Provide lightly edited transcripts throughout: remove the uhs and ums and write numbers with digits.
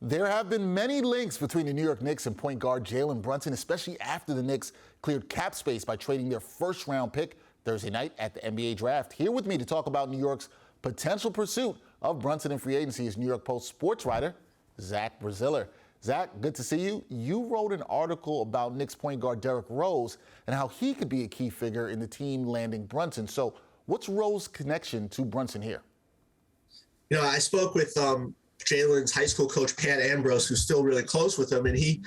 There have been many links between the New York Knicks and point guard Jalen Brunson, especially after the Knicks cleared cap space by trading their first-round pick Thursday night at the NBA draft. Here with me to talk about New York's potential pursuit of Brunson in free agency is New York Post sports writer Zach Braziller. Zach, good to see you. You wrote an article about Knicks point guard Derrick Rose and how he could be a key figure in the team landing Brunson. So what's Rose's connection to Brunson here? You know, I spoke with Jalen's high school coach, Pat Ambrose, who's still really close with him. And he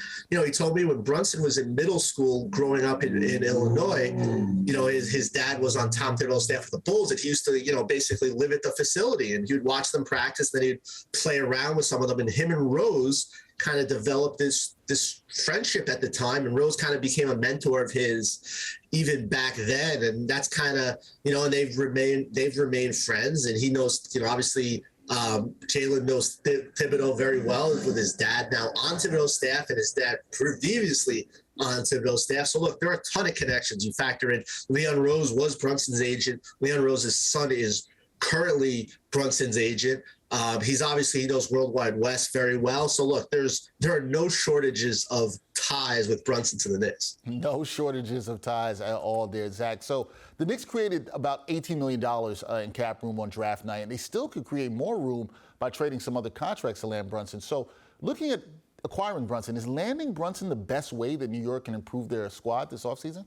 told me when Brunson was in middle school growing up in Illinois, his dad was on Tom Thibodeau's staff of the Bulls, and he used to, basically live at the facility, and he would watch them practice. Then he'd play around with some of them. And him and Rose kind of developed this friendship at the time. And Rose kind of became a mentor of his even back then. And that's kind of, and they've remained friends. And he knows, obviously, Jalen knows Thibodeau very well with his dad now on Thibodeau's staff, and his dad previously on Thibodeau's staff. So look, there are a ton of connections. You factor in Leon Rose was Brunson's agent. Leon Rose's son is currently Brunson's agent. He knows Worldwide West very well. So look, there are no shortages of ties with Brunson to the Knicks. No shortages of ties at all there, Zach. So the Knicks created about $18 million in cap room on draft night, and they still could create more room by trading some other contracts to land Brunson. So looking at acquiring Brunson, is landing Brunson the best way that New York can improve their squad this offseason?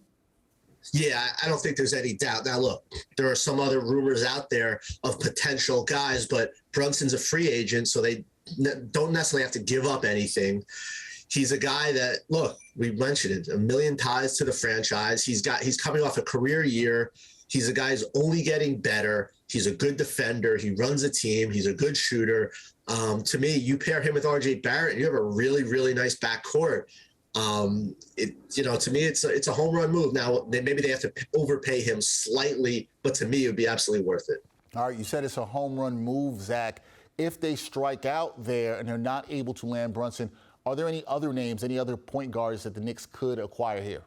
Yeah, I don't think there's any doubt. Now, look, there are some other rumors out there of potential guys, but Brunson's a free agent, so they don't necessarily have to give up anything. He's a guy that, look, we mentioned it, 1 million ties to the franchise. He's coming off a career year. He's a guy who's only getting better. He's a good defender. He runs a team. He's a good shooter. To me, you pair him with R.J. Barrett, and you have a really, really nice backcourt. To me, it's a home run move. Now, maybe they have to overpay him slightly, but to me, it would be absolutely worth it. All right, you said it's a home run move, Zach. If they strike out there and they're not able to land Brunson, are there any other names, any other point guards that the Knicks could acquire here?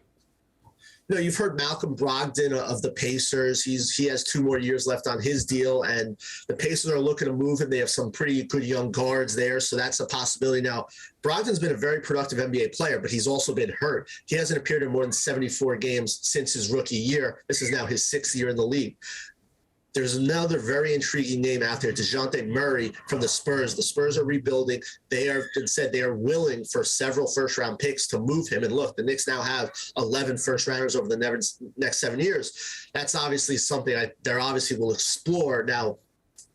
You've heard Malcolm Brogdon of the Pacers. He has 2 more years left on his deal, and the Pacers are looking to move him. They have some pretty good young guards there, so that's a possibility. Now, Brogdon's been a very productive NBA player, but he's also been hurt. He hasn't appeared in more than 74 games since his rookie year. This is now his 6th year in the league. There's another very intriguing name out there, DeJounte Murray from the Spurs. The Spurs are rebuilding. They are willing for several first-round picks to move him. And look, the Knicks now have 11 first-rounders over the next 7 years. That's obviously something they obviously will explore. Now,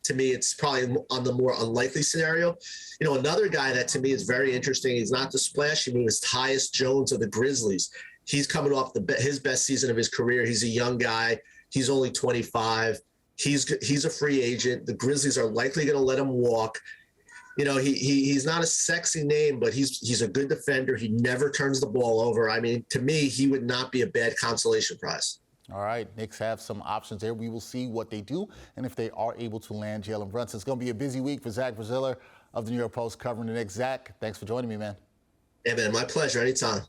to me, it's probably on the more unlikely scenario. Another guy that to me is very interesting, he's not the splashy move, is Tyus Jones of the Grizzlies. He's coming off his best season of his career. He's a young guy. He's only 25. He's a free agent. The Grizzlies are likely going to let him walk. He's not a sexy name, but he's a good defender. He never turns the ball over. I mean, to me, he would not be a bad consolation prize. All right, Knicks have some options there. We will see what they do and if they are able to land Jalen Brunson. It's going to be a busy week for Zach Braziller of the New York Post covering the Knicks. Zach, thanks for joining me, man. Yeah, man, my pleasure. Anytime.